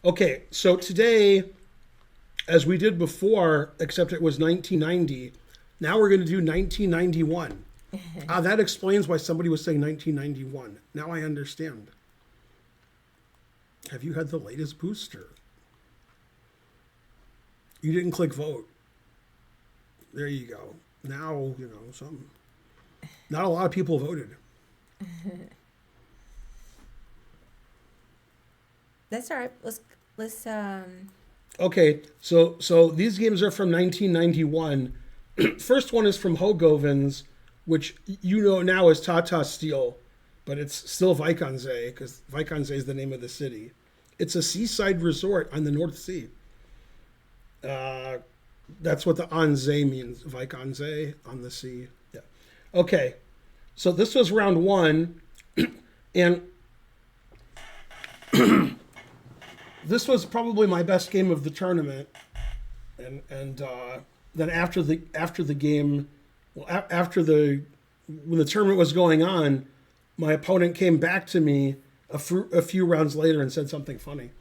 Okay, so today, as we did before, except it was 1990, now we're going to do 1991. Ah, that explains why somebody was saying 1991. Now I understand. Have you had the latest booster? You didn't click vote. There you go. Now, some. Not a lot of people voted. That's all right. Let's Okay, so these games are from 1991. First one is from Hogovens, which you know now as Tata Steel, but it's still Vikonsee because Vikonsee is the name of the city. It's a seaside resort on the North Sea. Uh, that's what the Anzee means, Vikonsee, on the sea. Yeah. Okay, so this was round one, and this was probably my best game of the tournament. And then after the game, well, after the when the tournament was going on, my opponent came back to me a few rounds later and said something funny.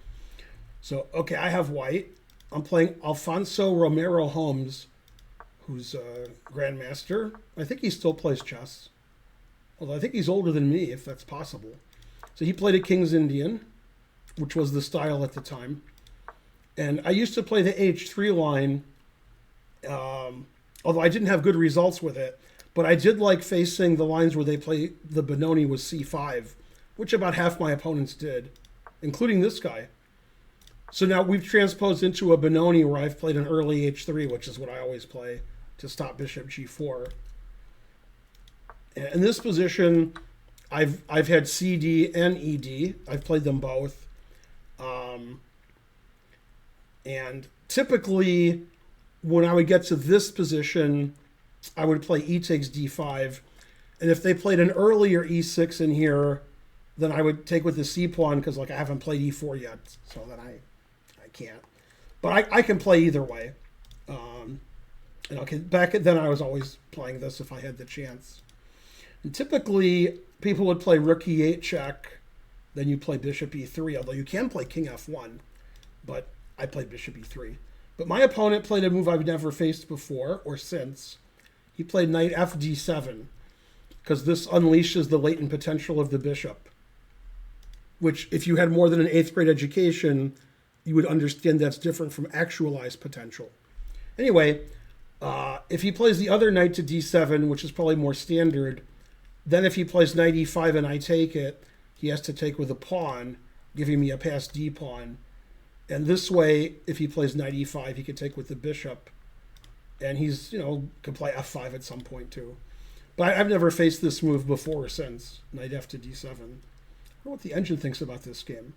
So okay, I have white. I'm playing Alfonso Romero Holmes, who's a grandmaster. I think he still plays chess, although I think he's older than me, if that's possible. So he played a King's Indian, which was the style at the time. And I used to play the H3 line, although I didn't have good results with it. But I did like facing the lines where they play the Benoni was C5, which about half my opponents did, including this guy. So now we've transposed into a Benoni where I've played an early H3, which is what I always play to stop bishop G4. In this position, I've had CD and ED. I've played them both. And typically, when I would get to this position, I would play E takes D5. And if they played an earlier E6 in here, then I would take with the C pawn because I haven't played E4 yet. So then I can't. But I can play either way. And okay, back then I was always playing this if I had the chance. And typically, people would play rook E8 check, then you play bishop E3, although you can play king F1, but I played bishop E3. But my opponent played a move I've never faced before or since. He played knight FD7, because this unleashes the latent potential of the bishop, which if you had more than an 8th grade education, you would understand that's different from actualized potential. Anyway, if he plays the other knight to D7, which is probably more standard, then if he plays knight E5 and I take it, he has to take with a pawn, giving me a passed D pawn. And this way, if he plays knight E5, he can take with the bishop. And he's, could play F5 at some point too. But I've never faced this move before or since, knight F to D7. I don't know what the engine thinks about this game.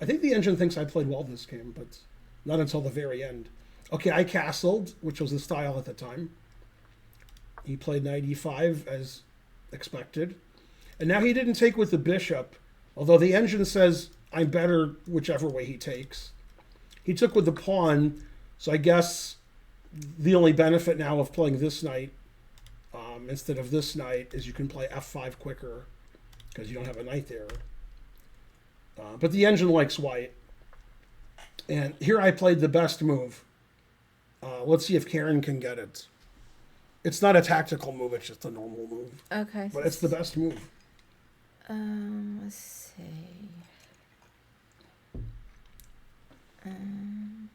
I think the engine thinks I played well this game, but not until the very end. Okay, I castled, which was the style at the time. He played knight E5 as expected. And now he didn't take with the bishop, although the engine says I'm better whichever way he takes. He took with the pawn, so I guess the only benefit now of playing this knight instead of this knight is you can play F5 quicker because you don't have a knight there. But the engine likes white. And here I played the best move. Let's see if Karen can get it. It's not a tactical move, it's just a normal move. okay. But it's the best move. Let's see. Um,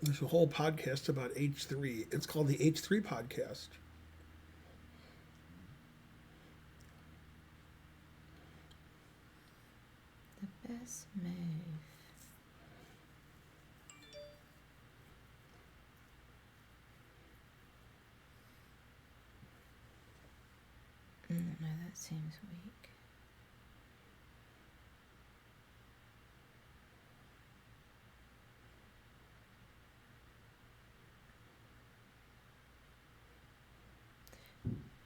There's a whole podcast about H3. It's called the H3 podcast. the best move. No, that seems weak.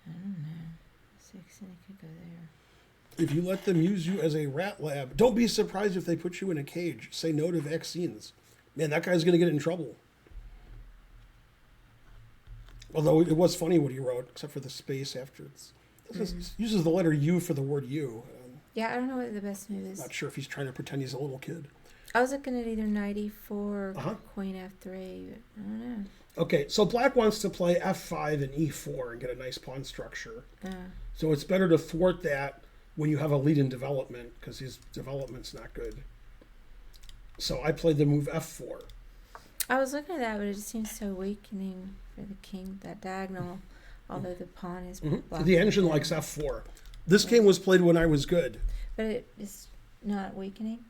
I don't know. 6 and it could go there. If you let them use you as a rat lab, don't be surprised if they put you in a cage. Say no to vaccines. Man, that guy's going to get in trouble. Although it was funny what he wrote, except for the space after uses the letter U for the word U. Yeah, I don't know what the best move is. Not sure if he's trying to pretend he's a little kid. I was looking at either knight e4 or Uh-huh. queen f3, but I don't know. Okay, so black wants to play f5 and e4 and get a nice pawn structure. So it's better to thwart that when you have a lead in development, because his development's not good. So I played the move f4. I was looking at that, but it just seems so weakening for the king, that diagonal, although the pawn is blocked. The engine likes f4. This game was played when I was good. But it is not weakening?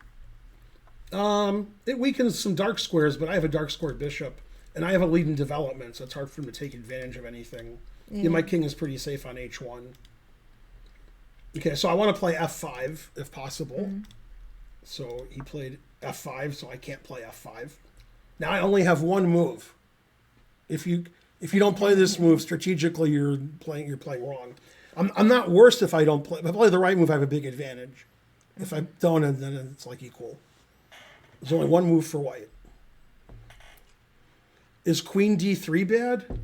It weakens some dark squares, but I have a dark squared bishop, and I have a lead in development, so it's hard for him to take advantage of anything. Yeah, my king is pretty safe on h1. Okay, so I want to play f5 if possible. So he played f5, so I can't play f5. Now I only have one move. If you don't play this move strategically, you're playing wrong. I'm not worse if I don't play. If I play the right move, I have a big advantage. If I don't, then it's like equal. There's only one move for white. Is queen d3 bad?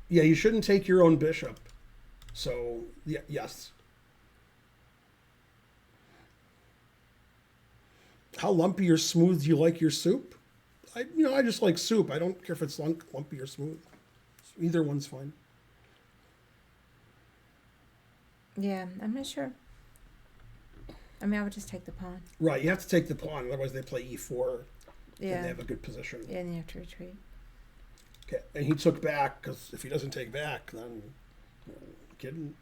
Yeah, you shouldn't take your own bishop. So, yeah, yes. How lumpy or smooth do you like your soup? I just like soup. I don't care if it's lumpy or smooth. Either one's fine. Yeah, I'm not sure. I mean, I would just take the pawn. Right, you have to take the pawn, otherwise they play e4, Yeah. and they have a good position. Yeah, and you have to retreat. Okay, and he took back, because if he doesn't take back, then kidding.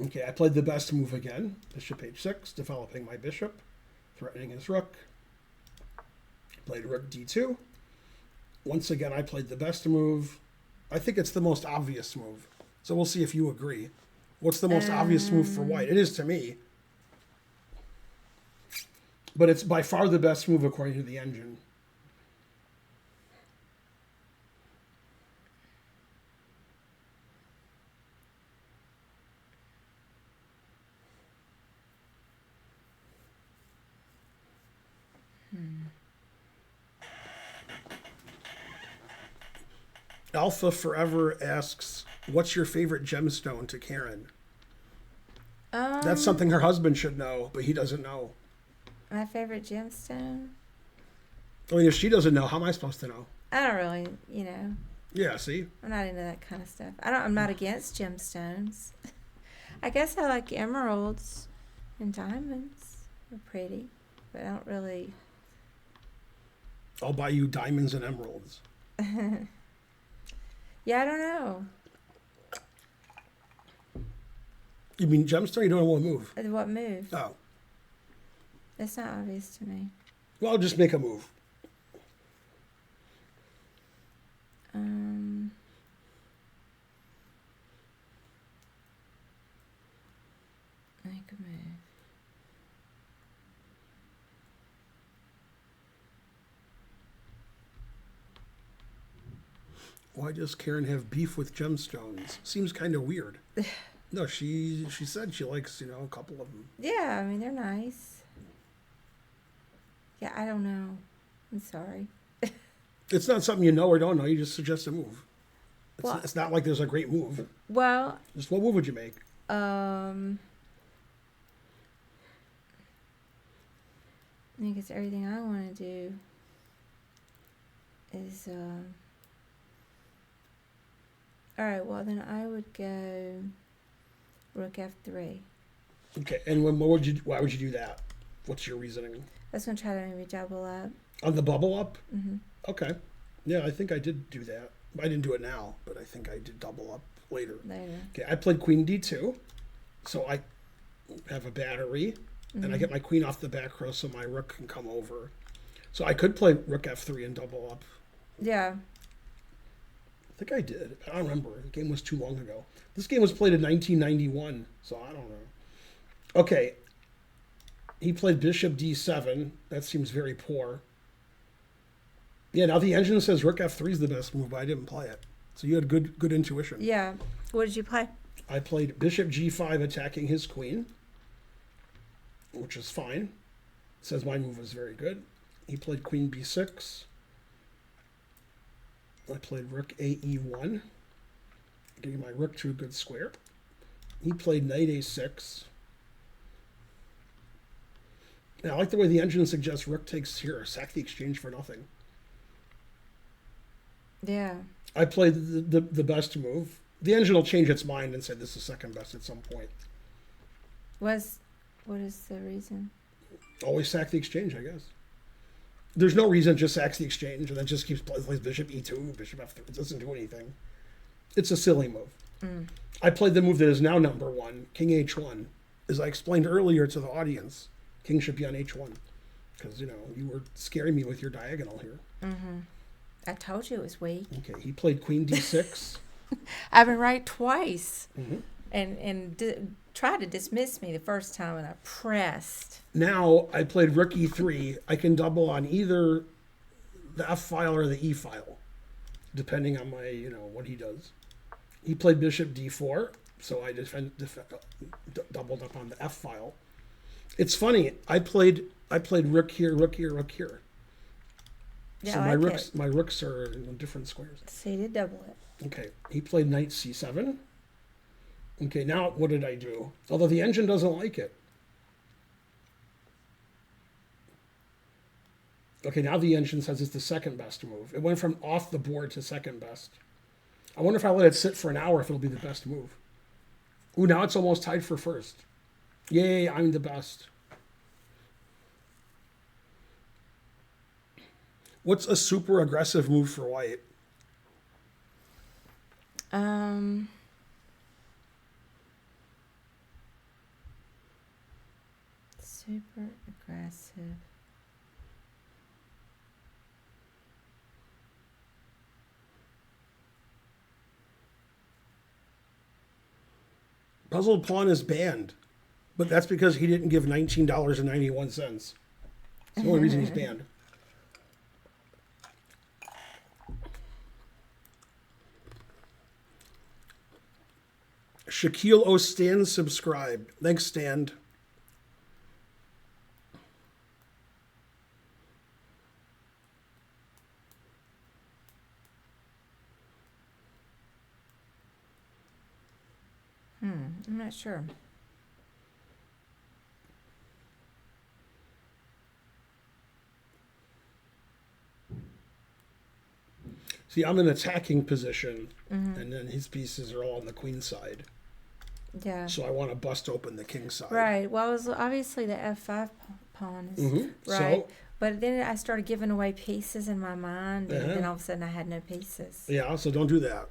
Okay, I played the best move again. Bishop h6, developing my bishop, threatening his rook. Played rook d2. Once again, I played the best move. I think it's the most obvious move. So we'll see if you agree. What's the most obvious move for white? It is to me. But it's by far the best move according to the engine. Alpha Forever asks, what's your favorite gemstone to Karen? That's something her husband should know, but he doesn't know. My favorite gemstone? I mean, if she doesn't know, how am I supposed to know? I don't really, Yeah, see? I'm not into that kind of stuff. I'm not against gemstones. I guess I like emeralds and diamonds. They're pretty, but I don't really. I'll buy you diamonds and emeralds. Yeah, I don't know. You mean gemstone? You don't know what move? What move? Oh. That's not obvious to me. Well, I'll just make a move. Make a move. Why does Karen have beef with gemstones? Seems kind of weird. No, she said she likes, a couple of them. Yeah, I mean, they're nice. Yeah, I don't know. I'm sorry. It's not something you know or don't know. You just suggest a move. Well, it's not like there's a great move. Well, Just what move would you make? I think it's everything I want to do is, all right, well, then I would go rook f3. Okay, and why would you do that? What's your reasoning? I was going to try to maybe double up. On the bubble up? Mm-hmm. Okay. Yeah, I think I did do that. I didn't do it now, but I think I did double up later. Okay, I played queen d2, so I have a battery, and I get my queen off the back row so my rook can come over. So I could play rook f3 and double up. Yeah. I think I did. I don't remember. The game was too long ago. This game was played in 1991, so I don't know. Okay. He played bishop d7. That seems very poor. Yeah, now the engine says rook f3 is the best move, but I didn't play it. So you had good intuition. Yeah. What did you play? I played bishop g5 attacking his queen, which is fine. It says my move was very good. He played queen b6. I played rook AE1, getting my rook to a good square. He played knight A6. Now, I like the way the engine suggests rook takes here, sack the exchange for nothing. Yeah. I played the best move. The engine will change its mind and say this is second best at some point. What is the reason? Always sack the exchange, I guess. There's no reason, it just sacks the exchange and then just keeps plays bishop E2, bishop F3. It doesn't do anything. It's a silly move. Mm. I played the move that is now number one, king H1. As I explained earlier to the audience, king should be on H1. Because, you were scaring me with your diagonal here. Mm-hmm. I told you it was weak. Okay, he played queen D6. I've been right twice. Mm-hmm. And tried to dismiss me the first time, and I pressed. Now I played rook E3. I can double on either the F file or the E file, depending on my, what he does. He played bishop D4, so I doubled up on the F file. It's funny. I played rook here, rook here, rook here. Yeah, so my rooks are in different squares. So you did double it. Okay, he played knight C7. Okay, now what did I do? Although the engine doesn't like it. Okay, now the engine says it's the second best move. It went from off the board to second best. I wonder if I let it sit for an hour if it'll be the best move. Ooh, now it's almost tied for first. Yay, I'm the best. What's a super aggressive move for white? Super aggressive. Puzzled pawn is banned, but that's because he didn't give $19.91. It's the only reason he's banned. Shaquille O'Stan subscribed. Thanks, Stan. I'm not sure. See, I'm in attacking position, and then his pieces are all on the queen side. Yeah. So I want to bust open the king side. Right. Well, it was obviously the F5 pawn is So, right. But then I started giving away pieces in my mind, and then all of a sudden I had no pieces. Yeah, so don't do that.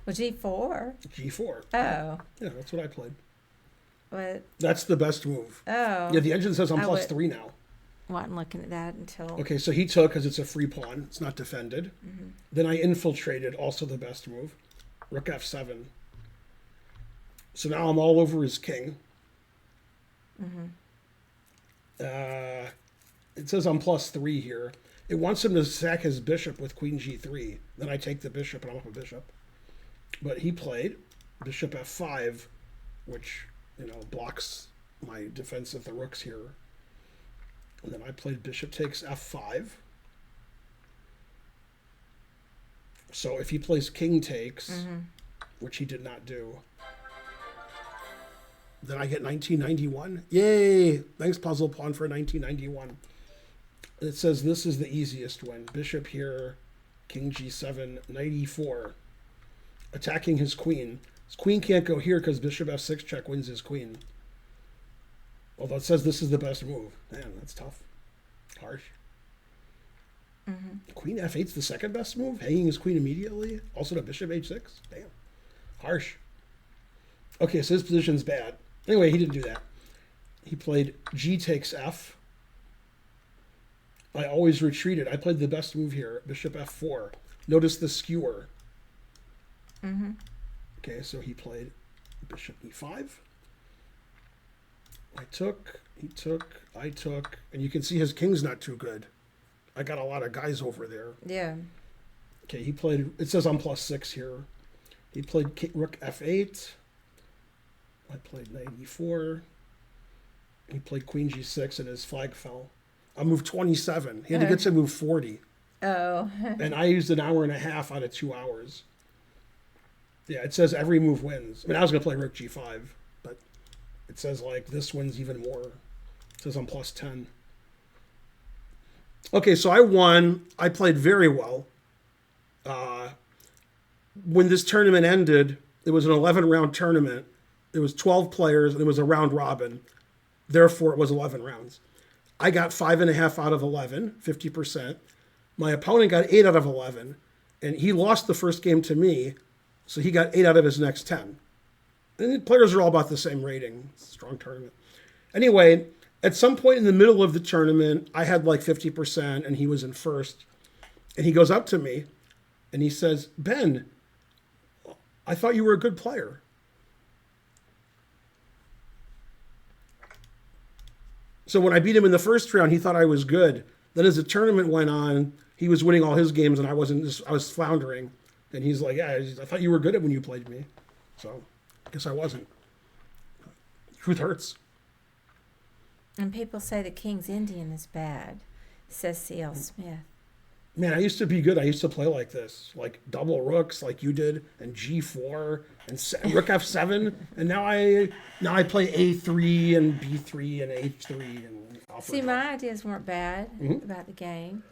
Well, G4. G4. Oh. Yeah, that's what I played. But That's the best move. oh. Yeah, the engine says I'm plus 3 now. Wasn't looking at that until. Okay, so he took because it's a free pawn. It's not defended. Then I infiltrated, also the best move. Rook F7. So now I'm all over his king. It says I'm plus 3 here. It wants him to sack his bishop with queen G3. Then I take the bishop and I'm up a bishop. But he played bishop F5, which, blocks my defense of the rooks here. And then I played bishop takes F5. So if he plays king takes, which he did not do, then I get 1991. Yay! Thanks, Puzzle Pawn, for 1991. It says this is the easiest win. Bishop here, king G7, knight E4. Attacking his queen. His queen can't go here because bishop F6 check wins his queen. Although it says this is the best move. Man, that's tough. Harsh. Queen F8's the second best move? Hanging his queen immediately? Also to bishop H6? Damn. Harsh. Okay, so his position's bad. Anyway, he didn't do that. He played G takes F. I always retreated. I played the best move here, bishop F4. Notice the skewer. Okay, so he played bishop E5. I took, he took, I took, and you can see his king's not too good. I got a lot of guys over there. Yeah. Okay, he played, it says I'm plus 6 here. He played rook F8. I played knight E4. He played queen G6 and his flag fell. I moved 27. He had to get to move 40. Oh. And I used an hour and a half out of 2 hours. Yeah, it says every move wins. I mean, I was going to play rook g5, but it says, like, this wins even more. It says I'm plus 10. Okay, so I won. I played very well. When this tournament ended, it was an 11-round tournament. It was 12 players, and it was a round robin. Therefore, it was 11 rounds. I got 5.5 out of 11, 50%. My opponent got 8 out of 11, and he lost the first game to me, so he got 8 out of his next 10. And the players are all about the same rating. It's a strong tournament. Anyway, at some point in the middle of the tournament, I had like 50%, and he was in first. And he goes up to me, and he says, Ben, I thought you were a good player. So when I beat him in the first round, he thought I was good. Then as the tournament went on, he was winning all his games, and I was floundering. And he's like, yeah, I thought you were good at when you played me. So I guess I wasn't. Truth hurts. And people say the King's Indian is bad, says C.L. Smith. Man, I used to be good. I used to play like this, like double rooks, like you did, and G4 and rook F7, and now I play A3 and B3 and H3 and. See, my ideas weren't bad about the game.